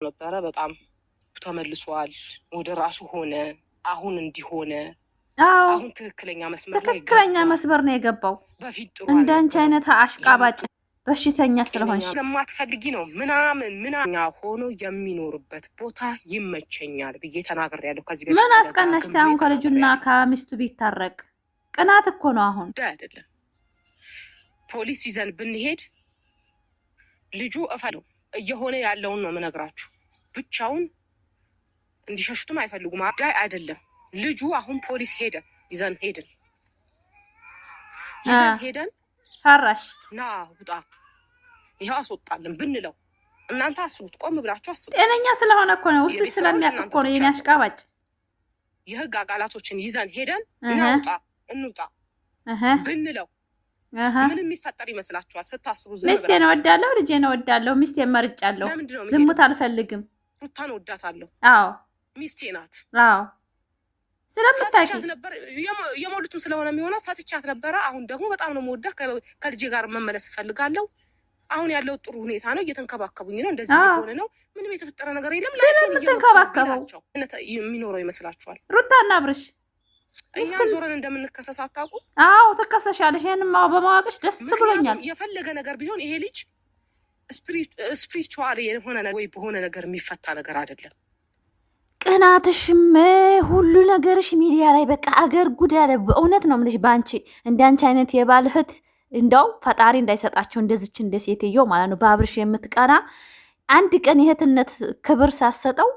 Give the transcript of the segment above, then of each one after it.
ነበረ በጣም ተመልሷል። ወደ ራሱ ሆነ። አሁን እንዲሆነ አሁን ትክክለኛ መስመር ነው የገባው። በፊት ጥሩ እንዳንቺ አይነት አሽቃባጭ በሽተኛ ስለሆንሽ ስለማትፈልጊ ነው ምናምን ሆኖ የሚኖርበት ቦታ ይመቸኛል ብዬ ተናግሬያለሁ። ከዚህ በፊት ምን አስቀናሽ? አሁን ከልጁና ከሚስቱ ቢታረቅ ቅናት እኮ ነው። አሁን አይደለም ፖሊስ ይዘን ብንሄድ ልጁ እፈለው እየሆነ ያለውን ነው የምነግራችሁ። ብቻውን እንዲሸሽቱም አይፈልጉም። አዳይ አይደለም ልጁ። አሁን ፖሊስ ይዘን ሄደን ፈራሽ ና ውጣ ይሄው አስወጣልን ብንለው እናንተ አስቡት፣ ቆም ብላችሁ አስቡት። ጤነኛ ስለሆነ እኮ ነው፣ ውስጥ ስለሚያውቅ እኮ ነው። የኔ አሽቃባጭ የህግ አካላቶችን ይዘን ሄደን እንውጣ ብንለው ምን የሚፈጠር ይመስላችኋል? ስታስቡ ሚስቴን እወዳለሁ፣ ልጄን እወዳለሁ፣ ሚስቴን መርጫለሁ፣ ዝሙት አልፈልግም፣ ሩታን እወዳታለሁ። አዎ ሚስቴ ናት። አዎ ስለምታውቂ ነበር የሞሉትም ስለሆነ የሚሆነው ፈትቻት ነበረ። አሁን ደግሞ በጣም ነው የምወዳት፣ ከልጄ ጋር መመለስ እፈልጋለሁ። አሁን ያለው ጥሩ ሁኔታ ነው፣ እየተንከባከቡኝ ነው፣ እንደዚህ የሆነ ነው። ምንም የተፈጠረ ነገር የለም። ስለምትንከባከበው የሚኖረው ይመስላችኋል? ሩታና አብርሽ እኛ ዞረን እንደምንከሰስ አታውቁ? አዎ ትከሰሻለሽ። ይሄንን በማወቅሽ ደስ ብሎኛል። የፈለገ ነገር ቢሆን ይሄ ልጅ ስፒሪቹዋል የሆነ ነገር ወይ በሆነ ነገር የሚፈታ ነገር አይደለም። ቅናትሽም ሁሉ ነገርሽ ሚዲያ ላይ በቃ አገር ጉድ ያለ በእውነት ነው የምልሽ። በአንቺ እንዳንቺ አይነት የባል እህት እንደው ፈጣሪ እንዳይሰጣቸው እንደዚች እንደ ሴትዮ ማለት ነው። በአብርሽ የምትቀና አንድ ቀን የእህትነት ክብር ሳሰጠው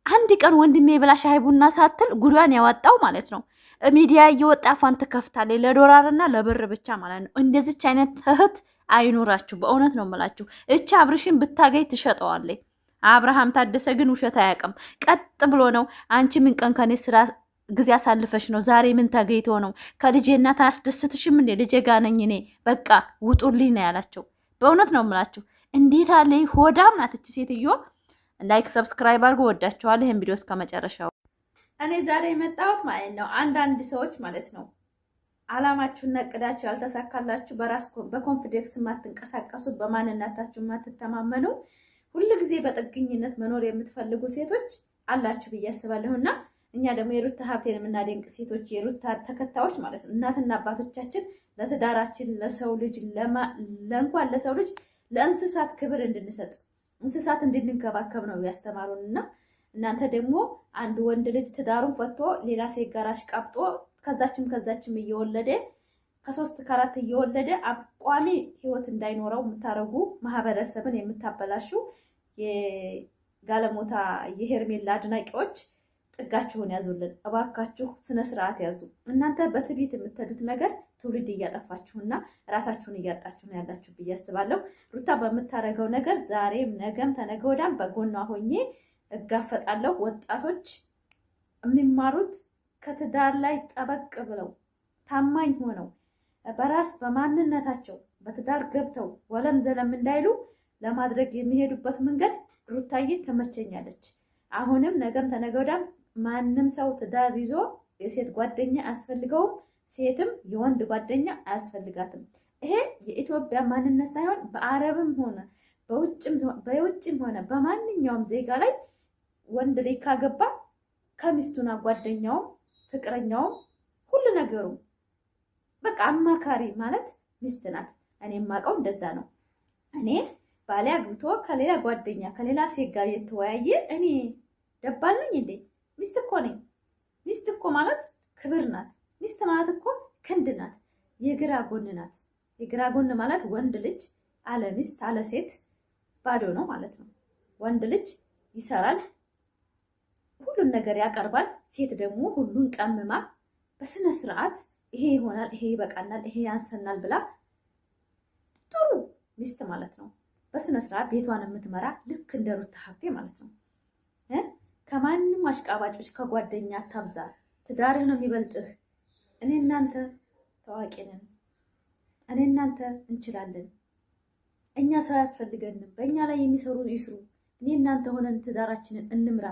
አንድ ቀን ወንድሜ ብላ ሻይ ቡና ሳትል ጉዷን ያወጣው ማለት ነው። ሚዲያ እየወጣ አፏን ትከፍታለች ለዶላርና ለብር ብቻ ማለት ነው። እንደዚች አይነት እህት አይኑራችሁ። በእውነት ነው የምላችሁ። እቻ አብርሽን ብታገኝ ትሸጠዋለች። አብርሃም ታደሰ ግን ውሸት አያውቅም። ቀጥ ብሎ ነው። አንቺ ምን ቀን ከኔ ስራ ጊዜ አሳልፈሽ ነው? ዛሬ ምን ተገይቶ ነው? ከልጄ እናት አያስደስትሽም እንዴ? ልጄ ጋር ነኝ እኔ፣ በቃ ውጡልኝ ነው ያላቸው። በእውነት ነው የምላችሁ። እንዴት አለ ሆዳም ናት እቺ ሴትዮ። ላይክ ሰብስክራይብ አድርጎ ወዳችኋል። ይሄን ቪዲዮ እስከ መጨረሻው። እኔ ዛሬ የመጣሁት ማለት ነው አንዳንድ ሰዎች ማለት ነው አላማችሁን ነቅዳችሁ ያልተሳካላችሁ፣ በኮንፊደንስ የማትንቀሳቀሱ፣ በማንነታችሁ የማትተማመኑ፣ ሁሉ ጊዜ በጥገኝነት መኖር የምትፈልጉ ሴቶች አላችሁ ብዬ አስባለሁና እኛ ደግሞ የሩታ ሀብቴን የምናደንቅ ሴቶች፣ የሩታ ተከታዮች ማለት ነው እናትና አባቶቻችን ለትዳራችን፣ ለሰው ልጅ ለእንኳን ለሰው ልጅ ለእንስሳት ክብር እንድንሰጥ እንስሳት እንድንከባከብ ነው ያስተማሩንና እናንተ ደግሞ አንድ ወንድ ልጅ ትዳሩን ፈቶ ሌላ ሴት ጋር አሽቃብጦ ከዛችም እየወለደ ከ3 ከ4 እየወለደ አቋሚ ህይወት እንዳይኖረው የምታረጉ ማህበረሰብን የምታበላሹ የጋለሞታ የሄርሜላ አድናቂዎች ጥጋችሁን ያዙልን እባካችሁ። ስነ ስርዓት ያዙ። እናንተ በትዕቢት የምትሄዱት ነገር ትውልድ እያጠፋችሁና ራሳችሁን እያጣችሁ ነው ያላችሁ ብዬ አስባለሁ። ሩታ በምታረገው ነገር ዛሬም ነገም ተነገ ወዲያም በጎኗ ሆኜ እጋፈጣለሁ። ወጣቶች የሚማሩት ከትዳር ላይ ጠበቅ ብለው ታማኝ ሆነው በራስ በማንነታቸው በትዳር ገብተው ወለም ዘለም እንዳይሉ ለማድረግ የሚሄዱበት መንገድ ሩታዬ ተመቸኛለች። አሁንም ነገም ተነገ ወዲያም ማንም ሰው ትዳር ይዞ የሴት ጓደኛ አያስፈልገውም፣ ሴትም የወንድ ጓደኛ አያስፈልጋትም። ይሄ የኢትዮጵያ ማንነት ሳይሆን በአረብም ሆነ በውጭም ሆነ በማንኛውም ዜጋ ላይ ወንድ ላይ ካገባ ከሚስቱና ጓደኛውም ፍቅረኛውም ሁሉ ነገሩ በቃ አማካሪ ማለት ሚስት ናት። እኔ የማውቀው እንደዛ ነው። እኔ ባሌ አግብቶ ከሌላ ጓደኛ ከሌላ ሴት ጋር የተወያየ እኔ ደባል ነኝ እንዴ? ሚስት እኮ ነኝ። ሚስት እኮ ማለት ክብር ናት። ሚስት ማለት እኮ ክንድ ናት፣ የግራ ጎን ናት። የግራ ጎን ማለት ወንድ ልጅ አለ ሚስት አለ ሴት ባዶ ነው ማለት ነው። ወንድ ልጅ ይሰራል፣ ሁሉን ነገር ያቀርባል። ሴት ደግሞ ሁሉን ቀምማ በስነ ስርዓት ይሄ ይሆናል፣ ይሄ ይበቃናል፣ ይሄ ያንሰናል ብላ ጥሩ ሚስት ማለት ነው። በስነ ስርዓት ቤቷን የምትመራ ልክ እንደ ሩታ ሀብቴ ማለት ነው። ከማንም አሽቃባጮች ከጓደኛ አታብዛ። ትዳርህ ነው የሚበልጥህ። እኔ እናንተ ታዋቂ ነን፣ እኔ እናንተ እንችላለን። እኛ ሰው ያስፈልገንም። በእኛ ላይ የሚሰሩ ይስሩ። እኔ እናንተ ሆነን ትዳራችንን እንምራ።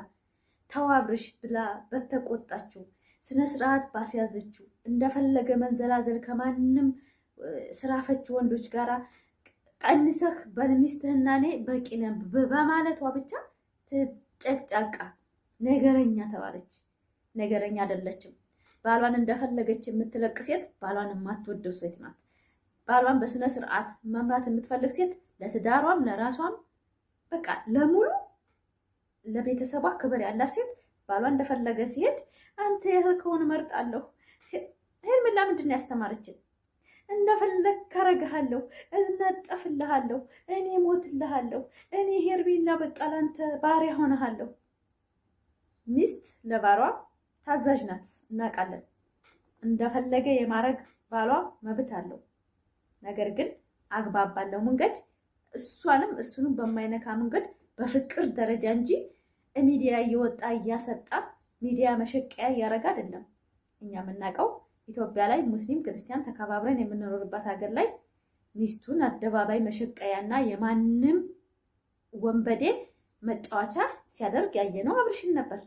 ተዋብርሽ ብላ በተቆጣችው ስነ ስርዓት ባስያዘችው እንደፈለገ መንዘላዘል ከማንም ስራ ፈች ወንዶች ጋራ ቀንሰህ በሚስትህና እኔ በቂ ነን በማለቷ ብቻ ጨቅጫቃ ነገረኛ ተባለች። ነገረኛ አይደለችም። ባሏን እንደፈለገች የምትለቅ ሴት ባሏን የማትወደው ሴት ናት። ባሏን በስነ ስርዓት መምራት የምትፈልግ ሴት ለትዳሯም ለራሷም በቃ ለሙሉ ለቤተሰቧ ክብር ያላት ሴት ባሏን እንደፈለገ ሲሄድ አንተ ያልከውን እመርጣለሁ። ሄርሜላ ምንድን ነው ያስተማረችን? እንደፈለግ ካረግሃለሁ፣ እዝነጠፍልሃለሁ፣ እኔ ሞትልሃለሁ፣ እኔ ሄርሜላ በቃ ላንተ ባሪያ ሆነሃለሁ። ሚስት ለባሏ ታዛዥ ናት፣ እናውቃለን። እንደፈለገ የማረግ ባሏ መብት አለው። ነገር ግን አግባብ ባለው መንገድ እሷንም እሱንም በማይነካ መንገድ በፍቅር ደረጃ እንጂ ሚዲያ እየወጣ እያሰጣ ሚዲያ መሸቀያ እያደረገ አይደለም። እኛ የምናውቀው ኢትዮጵያ ላይ ሙስሊም ክርስቲያን ተከባብረን የምንኖርባት ሀገር ላይ ሚስቱን አደባባይ መሸቀያና የማንም ወንበዴ መጫወቻ ሲያደርግ ያየነው አብርሽን ነበር።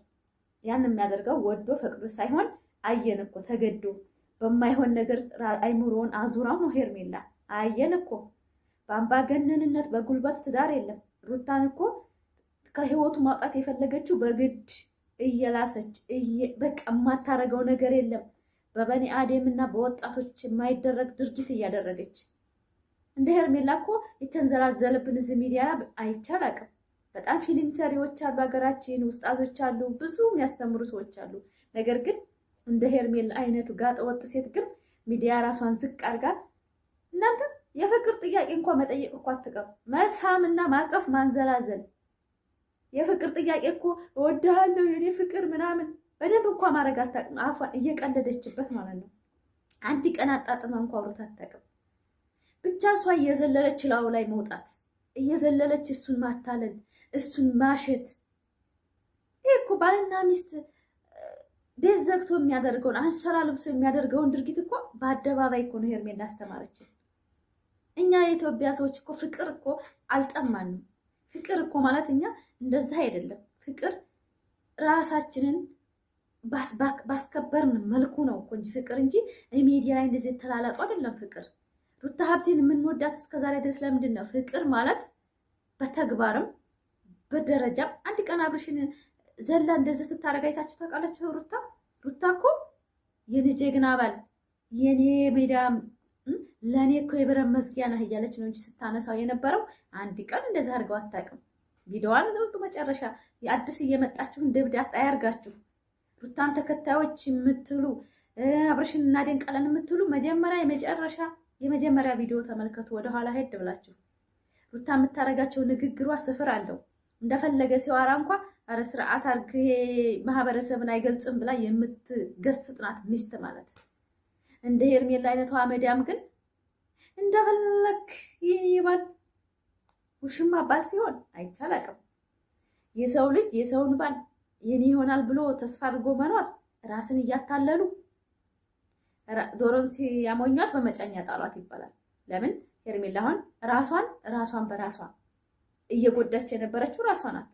ያን የሚያደርገው ወዶ ፈቅዶ ሳይሆን አየን እኮ ተገዶ በማይሆን ነገር አይምሮውን አዙራው ነው። ሄርሜላ አየን እኮ በአምባገነንነት በጉልበት ትዳር የለም። ሩታን እኮ ከህይወቱ ማውጣት የፈለገችው በግድ እየላሰች በቃ የማታረገው ነገር የለም። በበኒ አደም እና በወጣቶች የማይደረግ ድርጊት እያደረገች እንደ ሄርሜላ እኮ የተንዘላዘለብን እዚህ ሚዲያ አይቻል አቅም በጣም ፊልም ሰሪዎች አሉ፣ ሀገራችን ውስጣዞች አሉ፣ ብዙ የሚያስተምሩ ሰዎች አሉ። ነገር ግን እንደ ሄርሜላ አይነቱ ጋጠ ወጥ ሴት ግን ሚዲያ ራሷን ዝቅ አድርጋ እናንተ የፍቅር ጥያቄ እንኳን መጠየቅ እኮ አትቀም። መሳምና ማቀፍ ማንዘላዘል የፍቅር ጥያቄ እኮ እወድሃለሁ የኔ ፍቅር ምናምን በደንብ እንኳን ማድረግ አታውቅም። አፏን እየቀለደችበት ማለት ነው። አንድ ቀን አጣጥማ እንኳን አውርታ አታውቅም። ብቻ እሷ እየዘለለች ላዩ ላይ መውጣት እየዘለለች እሱን ማታለል እሱን ማሸት። ይሄ እኮ ባልና ሚስት ቤት ዘግቶ የሚያደርገውን አንሶላ ልብሶ የሚያደርገውን ድርጊት እኮ በአደባባይ እኮ ነው ሄርሜላ አስተማረችን። እኛ የኢትዮጵያ ሰዎች እኮ ፍቅር እኮ አልጠማንም። ፍቅር እኮ ማለት እኛ እንደዛ አይደለም። ፍቅር ራሳችንን ባስከበርን መልኩ ነው እኮ እንጂ ፍቅር እንጂ ሚዲያ ላይ እንደዚህ ተላላጡ አይደለም። ፍቅር ሩታ ሀብቴን የምንወዳት እስከዛሬ ድረስ ለምንድን ነው? ፍቅር ማለት በተግባርም በደረጃም አንድ ቀን አብርሽን ዘላ እንደዚህ ስታረጋ አይታችሁ ታውቃላችሁ? ሩታ እኮ የኔ ጀግና ባል የኔ ሜዳም ለእኔ እኮ የብረት መዝጊያ ነህ እያለች ነው እንጂ ስታነሳው የነበረው አንድ ቀን እንደዚህ አድርገው አታውቅም። ቪዲዮዋን ዘውጡ መጨረሻ የአዲስ እየመጣችሁ እንደብዳት አያርጋችሁ። ሩታን ተከታዮች የምትሉ አብርሽን እናደንቃለን የምትሉ የመጀመሪያ ቪዲዮ ተመልከቱ። ወደኋላ ሄድ ብላችሁ ሩታ የምታረጋቸው ንግግሯ ስፍር አለው። እንደፈለገ ሲዋራ እንኳ አረ ስርዓት አርግ ማህበረሰብን አይገልጽም ብላ የምትገስጥ ናት ሚስት ማለት። እንደ ሄርሜላ አይነቷ መዳም ግን እንደፈለክ ይባል ውሽማ ባል ሲሆን አይቻል አቅም የሰው ልጅ የሰውን ባል የኔ ይሆናል ብሎ ተስፋ አድርጎ መኖር ራስን እያታለሉ ዶሮን ሲያሞኟት በመጫኛ ጣሏት ይባላል። ለምን ሄርሜላ አሁን ራሷን በራሷ እየጎዳች የነበረችው ራሷ ናት።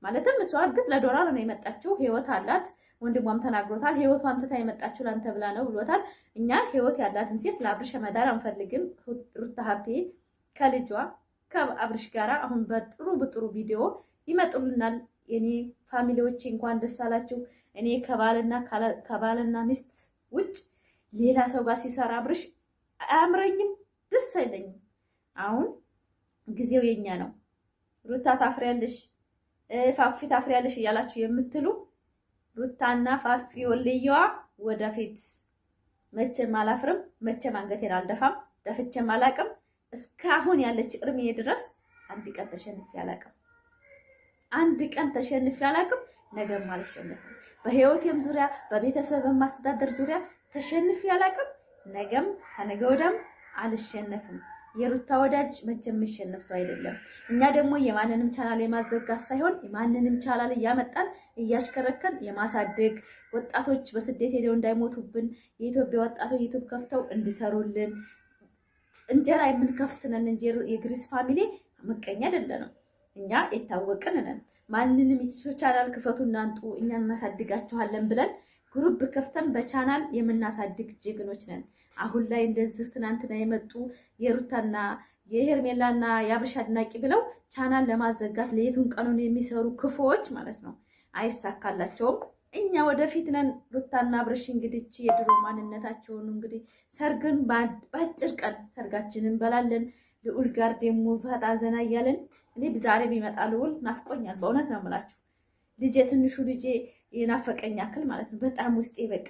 ማለትም እሷ እርግጥ ለዶላር ነው የመጣችው፣ ህይወት አላት። ወንድሟም ተናግሮታል። ህይወቷን ትታ የመጣችው ላንተ ብላ ነው ብሎታል። እኛ ህይወት ያላትን ሴት ለአብርሽ መዳር አንፈልግም። ሩታ ሀብቴ ከልጇ ከአብርሽ ጋራ አሁን በጥሩ ቪዲዮ ይመጡልናል። የኔ ፋሚሊዎች እንኳን ደስ አላችሁ። እኔ ከባልና ሚስት ውጭ ሌላ ሰው ጋር ሲሰራ አብርሽ አያምረኝም፣ ደስ አይለኝም። አሁን ጊዜው የኛ ነው። ሩታ ታፍሪያለሽ፣ ፋፊ ታፍሪያለሽ እያላችሁ የምትሉ ሩታና ፋፊ ወልየዋ ወደፊት መቼም አላፍርም፣ መቼም አንገቴን አልደፋም፣ ደፍቼም አላቅም። እስካሁን ያለች እርሜ ድረስ አንድ ቀን ተሸንፌ አላቅም። ነገም አልሸነፍም። በህይወቴም ዙሪያ በቤተሰብም ማስተዳደር ዙሪያ ተሸንፌ አላቅም። ነገም ከነገ ወዲያም አልሸነፍም። የሩታ ወዳጅ መቼም የሚሸነፍ ሰው አይደለም። እኛ ደግሞ የማንንም ቻናል የማዘጋት ሳይሆን የማንንም ቻናል እያመጣን እያሽከረከን የማሳደግ ወጣቶች በስደት ሄደው እንዳይሞቱብን የኢትዮጵያ ወጣቶች ዩቲዩብ ከፍተው እንዲሰሩልን እንጀራ የምንከፍት ነን እንጂ የግሪስ ፋሚሊ መቀኛ አይደለንም። እኛ የታወቅን ነን። ማንንም ዩቲዩብ ቻናል ክፈቱ እናንጡ እኛ እናሳድጋችኋለን ብለን ግሩፕ ከፍተን በቻናል የምናሳድግ ጀግኖች ነን። አሁን ላይ እንደዚህ ትናንትና የመጡ የሩታና የሄርሜላና የአብርሽ አድናቂ ብለው ቻናል ለማዘጋት ለየቱን ቀኑን የሚሰሩ ክፉዎች ማለት ነው። አይሳካላቸውም። እኛ ወደፊት ነን። ሩታና አብርሽ እንግዲህ የድሮ ማንነታቸውን እንግዲህ ሰርግን በአጭር ቀን ሰርጋችንን እንበላለን። ልዑል ጋር ደግሞ ፈጣ ዘና እያለን እኔ ዛሬ ቢመጣ ልዑል ናፍቆኛል። በእውነት ነው የምላችሁ። ልጄ ትንሹ ልጄ የናፈቀኝ ያክል ማለት ነው። በጣም ውስጤ በቃ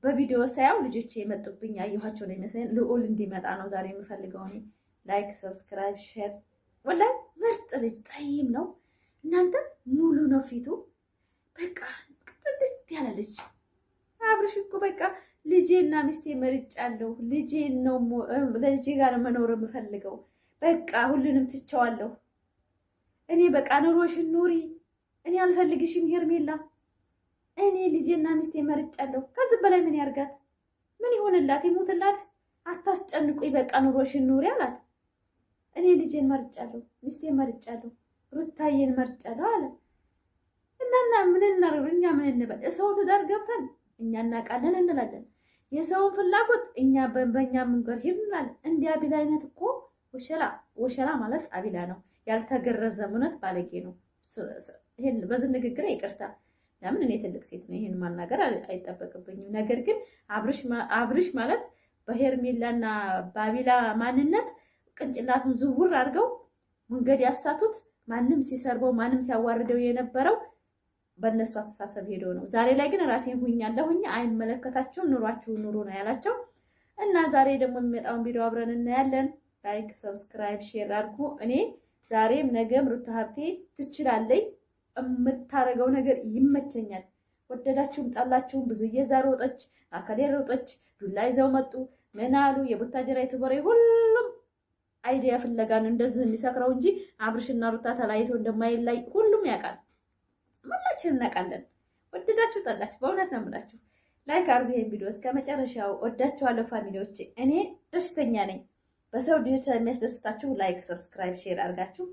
በቪዲዮ ሳያው ልጆቼ የመጡብኝ ያየኋቸው ነው የሚመስለኝ። ልዑል እንዲመጣ ነው ዛሬ የምፈልገው እኔ። ላይክ፣ ሰብስክራይብ፣ ሼር። ወላሂ ምርጥ ልጅ ጠይም ነው እናንተ። ሙሉ ነው ፊቱ በቃ ጥድት ያለ ልጅ። አብርሽ እኮ በቃ ልጄና ሚስቴ መርጫለሁ። ልጄን ነው ለልጄ ጋር መኖር የምፈልገው። በቃ ሁሉንም ትቸዋለሁ እኔ። በቃ ኑሮሽን ኑሪ፣ እኔ አልፈልግሽም ሄርሜላ። እኔ ልጄና ሚስቴ መርጫለሁ። ከዚህ በላይ ምን ያርጋት? ምን ይሆንላት? ይሞትላት? አታስጨንቁኝ፣ በቃ ኑሮሽን ኑሪ አላት። እኔ ልጄን መርጫለሁ፣ ሚስቴን መርጫለሁ፣ ሩታዬን መርጫለሁ አለ። እናና ምን እናደርግ? እኛ ምን እንበል? ሰው ትዳር ገብተን እኛ እናውቃለን እንላለን። የሰውን ፍላጎት እኛ በእኛ መንገድ ሂድ እንላለን። እንዲህ አቢላ አይነት እኮ ወሸላ ማለት አቢላ ነው። ያልተገረዘ እውነት ባለጌ ነው። ይሄን በዚህ ንግግር ይቅርታ። ለምን እኔ ትልቅ ሴት ነው፣ ይሄን ማናገር አይጠበቅብኝም። ነገር ግን አብርሽ ማለት በሄርሜላና በአቢላ ማንነት ቅንጭላቱን ዝውውር አድርገው መንገድ ያሳቱት። ማንም ሲሰርበው ማንም ሲያዋርደው የነበረው በእነሱ አስተሳሰብ ሄዶ ነው። ዛሬ ላይ ግን ራሴን ሁኛለሁኝ፣ አይመለከታችሁም፣ ኑሯችሁን ኑሩ ነው ያላቸው። እና ዛሬ ደግሞ የሚመጣውን ቪዲዮ አብረን እናያለን። ላይክ፣ ሰብስክራይብ፣ ሼር አድርጉ። እኔ ዛሬም ነገም ሩታ ሀብቴ ትችላለች። የምታረገው ነገር ይመቸኛል። ወደዳችሁም ጣላችሁም ብዙዬ ዛሬ ሮጠች፣ አካሌ ሮጠች፣ ዱላ ይዘው መጡ፣ ምን አሉ የቡታጀራ ዩቲዩበሬ ሁሉም አይዲያ ፍለጋ ነው እንደዚህ የሚሰክረው እንጂ አብርሽና ሩታ ተለያይቶ እንደማይላይ ሁሉም ያውቃል። ሁላችንም እናውቃለን። ወደዳችሁ ጠላችሁ፣ በእውነት ነው የምላችሁ። ላይክ አድርጉ ይሄን ቪዲዮ እስከ መጨረሻው። ወዳችኋለሁ ፋሚሊዎች። እኔ ደስተኛ ነኝ። በሰው ልጅ የሚያስደስታችሁ ላይክ፣ ሰብስክራይብ፣ ሼር አድርጋችሁ